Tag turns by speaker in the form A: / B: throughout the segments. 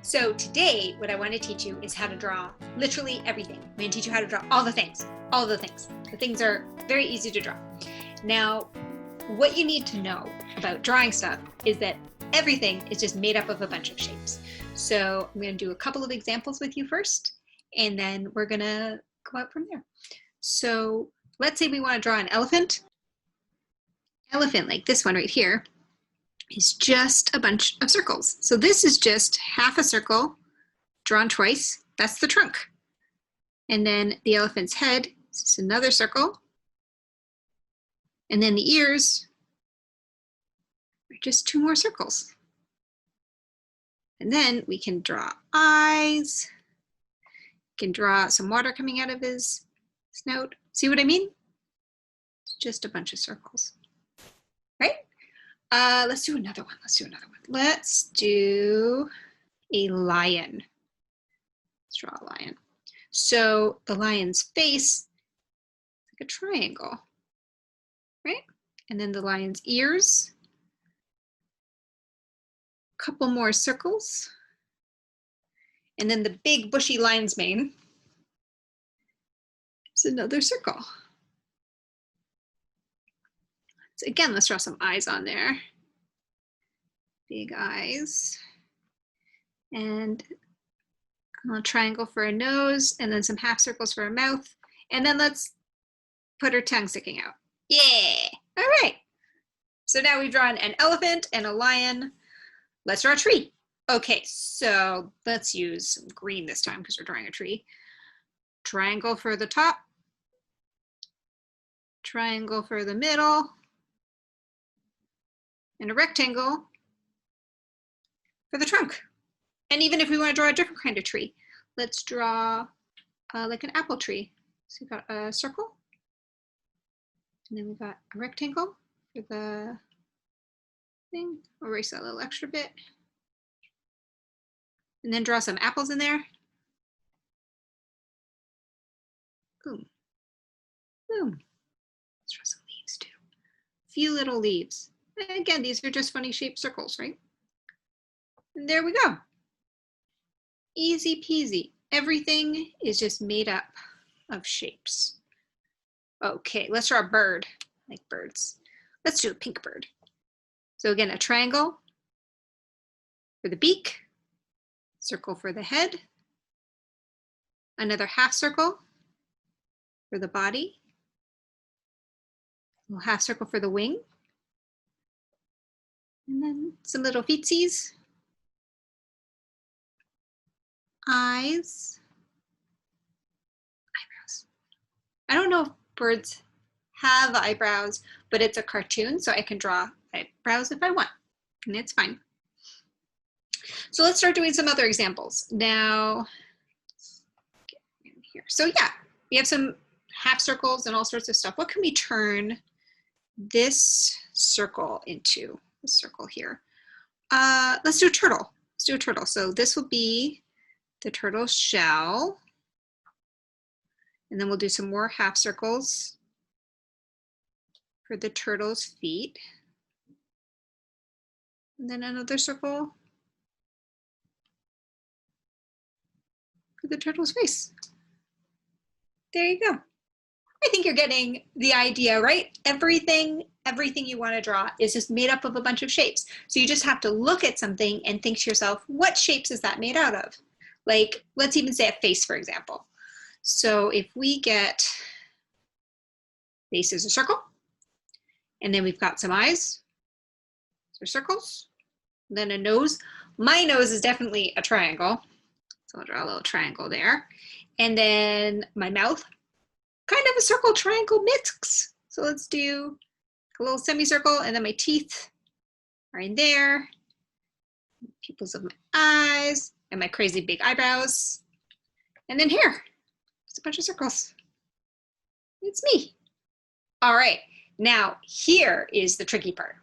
A: So today, what I want to teach you is how to draw literally everything. I'm going to teach you how to draw all the things, all the things. The things are very easy to draw. Now, what you need to know about drawing stuff is that everything is just made up of a bunch of shapes. So I'm going to do a couple of examples with you first, and then we're going to go out from there. So let's say we want to draw an elephant. Elephant, like this one right here, is just a bunch of circles. So this is just half a circle drawn twice. That's the trunk. And then the elephant's head is just another circle. And then the ears are just two more circles. And then we can draw eyes. We can draw some water coming out of his snout. See what I mean? It's just a bunch of circles, right? Let's do another one. Let's do a lion. Let's draw a lion. So the lion's face is like a triangle, right? And then the lion's ears, a couple more circles. And then the big bushy lion's mane is another circle. So again, let's draw some eyes on there. Big eyes. And a little triangle for a nose, and then some half circles for a mouth. And then let's put her tongue sticking out. Yeah, all right. So now we've drawn an elephant and a lion. Let's draw a tree. Okay, so let's use some green this time because we're drawing a tree. Triangle for the top. Triangle for the middle. And a rectangle for the trunk. And even if we want to draw a different kind of tree, let's draw like an apple tree. So we've got a circle, and then we've got a rectangle for the thing. We'll erase that little extra bit. And then draw some apples in there. Boom. Boom. Let's draw some leaves too. A few little leaves. And again, these are just funny shaped circles, right? And there we go. Easy peasy. Everything is just made up of shapes. Okay, let's draw a bird. I like birds. Let's do a pink bird. So again, a triangle for the beak, circle for the head, another half circle for the body, a little half circle for the wing, and then some little feetsies, eyes, eyebrows. I don't know if birds have eyebrows, but it's a cartoon, so I can draw eyebrows if I want, and it's fine. So let's start doing some other examples. Now, get in here. So yeah, we have some half circles and all sorts of stuff. What can we turn this circle into? This circle here. Let's do a turtle. Let's do a turtle. So this will be the turtle's shell. And then we'll do some more half circles for the turtle's feet. And then another circle for the turtle's face. There you go. I think you're getting the idea, right? Everything you want to draw is just made up of a bunch of shapes. So you just have to look at something and think to yourself, what shapes is that made out of? Like, let's even say a face, for example. So if we get face is a circle, and then we've got some eyes, so circles, then a nose. My nose is definitely a triangle. So I'll draw a little triangle there. And then my mouth, kind of a circle triangle mix. So let's do a little semicircle, and then my teeth are in there. Pupils of my eyes, and my crazy big eyebrows. And then here, just a bunch of circles. It's me. All right, now here is the tricky part.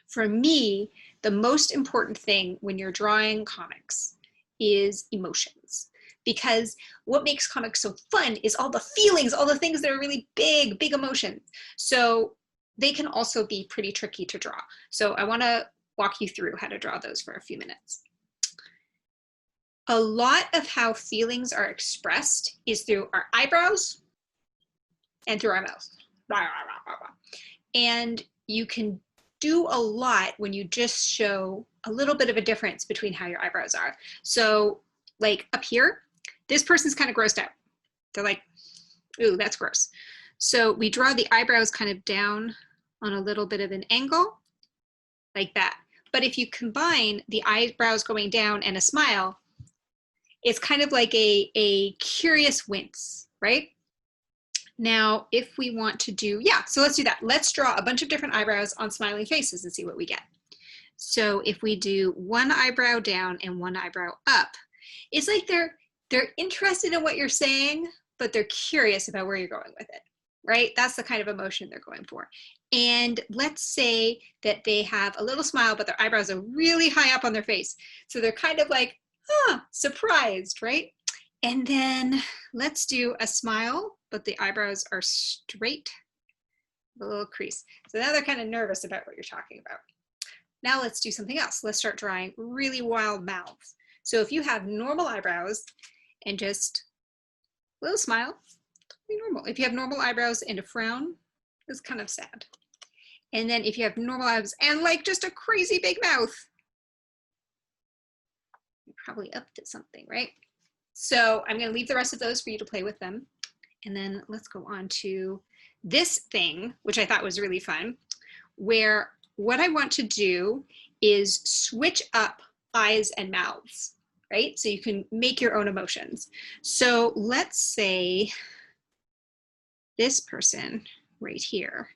A: For me, the most important thing when you're drawing comics is emotions. Because what makes comics so fun is all the feelings, all the things that are really big emotions. So they can also be pretty tricky to draw. So I want to walk you through how to draw those for a few minutes. a lot of how feelings are expressed is through our eyebrows and through our mouth. And you can do a lot when you just show a little bit of a difference between how your eyebrows are. So like up here, this person's kind of grossed out. They're like, ooh, that's gross. So we draw the eyebrows kind of down on a little bit of an angle like that. But if you combine the eyebrows going down and a smile, it's kind of like a curious wince, right? Now, if we want to do, yeah, so let's do that. Let's draw a bunch of different eyebrows on smiling faces and see what we get. So if we do one eyebrow down and one eyebrow up, it's like they're interested in what you're saying, but they're curious about where you're going with it, right? That's the kind of emotion they're going for. And let's say that they have a little smile, but their eyebrows are really high up on their face. So they're kind of like, surprised, right? And then let's do a smile, but the eyebrows are straight, a little crease. So now they're kind of nervous about what you're talking about. Now let's do something else. Let's start drawing really wild mouths. So if you have normal eyebrows and just a little smile, totally normal. If you have normal eyebrows and a frown, it's kind of sad. And then if you have normal eyebrows and like just a crazy big mouth, you're probably up to something, right? So I'm going to leave the rest of those for you to play with them. And then let's go on to this thing, which I thought was really fun, where what I want to do is switch up eyes and mouths, right? So you can make your own emotions. So let's say this person right here,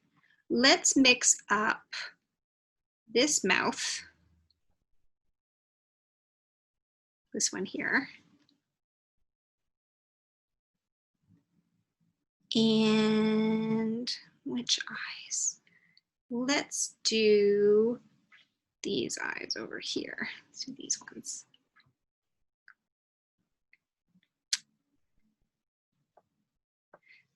A: let's mix up this mouth, this one here, and which eyes? Let's do these eyes over here. Let's do these ones.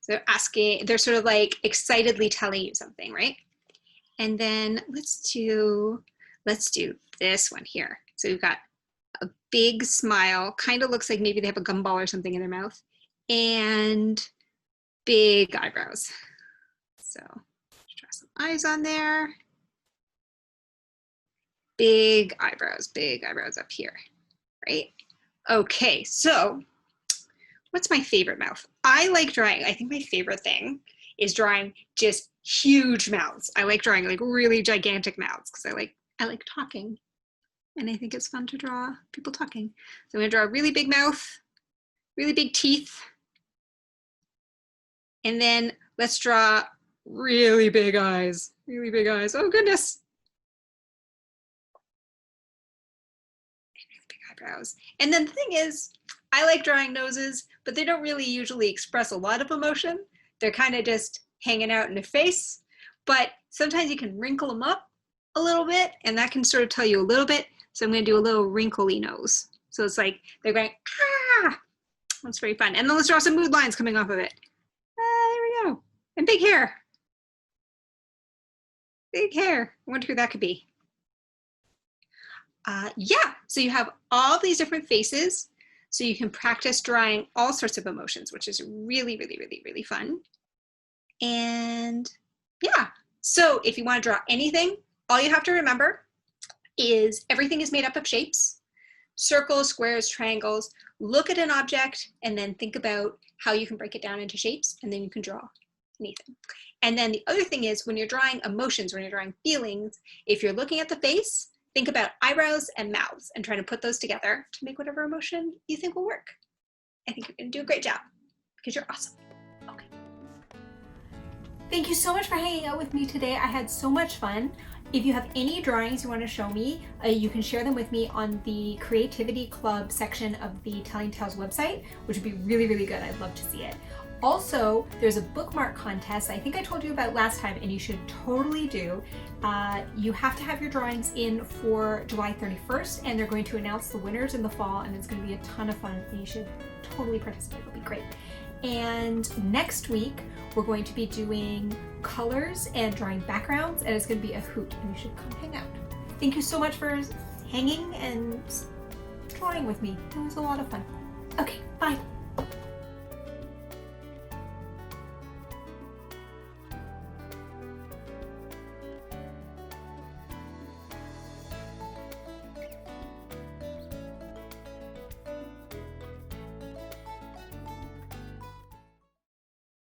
A: So asking, they're sort of like excitedly telling you something, right? And then let's do this one here. So we've got a big smile, kind of looks like maybe they have a gumball or something in their mouth, and big eyebrows. So draw some eyes on there. Big eyebrows up here, right? Okay, so what's my favorite mouth? I like drawing, I think my favorite thing is drawing just huge mouths. I like drawing like really gigantic mouths because I like talking. And I think it's fun to draw people talking. So I'm gonna draw a really big mouth, really big teeth. And then let's draw really big eyes, really big eyes. Oh goodness. And big eyebrows. And then the thing is, I like drawing noses, but they don't really usually express a lot of emotion. They're kind of just hanging out in the face. But sometimes you can wrinkle them up a little bit, and that can sort of tell you a little bit. So I'm going to do a little wrinkly nose. So it's like they're going, ah! That's very fun. And then let's draw some mood lines coming off of it. There we go. And big hair. Big hair. I wonder who that could be. Yeah, so you have all these different faces. So you can practice drawing all sorts of emotions, which is really, really, really, really fun. And yeah, so if you want to draw anything, all you have to remember is everything is made up of shapes, circles, squares, triangles. Look at an object and then think about how you can break it down into shapes, and then you can draw anything. And then the other thing is when you're drawing emotions, when you're drawing feelings, if you're looking at the face, think about eyebrows and mouths and trying to put those together to make whatever emotion you think will work. I think you're going to do a great job because you're awesome. Okay. Thank you so much for hanging out with me today. I had so much fun. If you have any drawings you want to show me, you can share them with me on the Creativity Club section of the Telling Tales website, which would be really, really good. I'd love to see it. Also, there's a bookmark contest I think I told you about last time, and you should totally do. You have to have your drawings in for July 31st, and they're going to announce the winners in the fall, and it's going to be a ton of fun, and you should totally participate. It'll be great. And next week, we're going to be doing colors and drawing backgrounds, and it's going to be a hoot, and you should come hang out. Thank you so much for hanging and
B: drawing with me. It was a lot of fun. Okay, bye.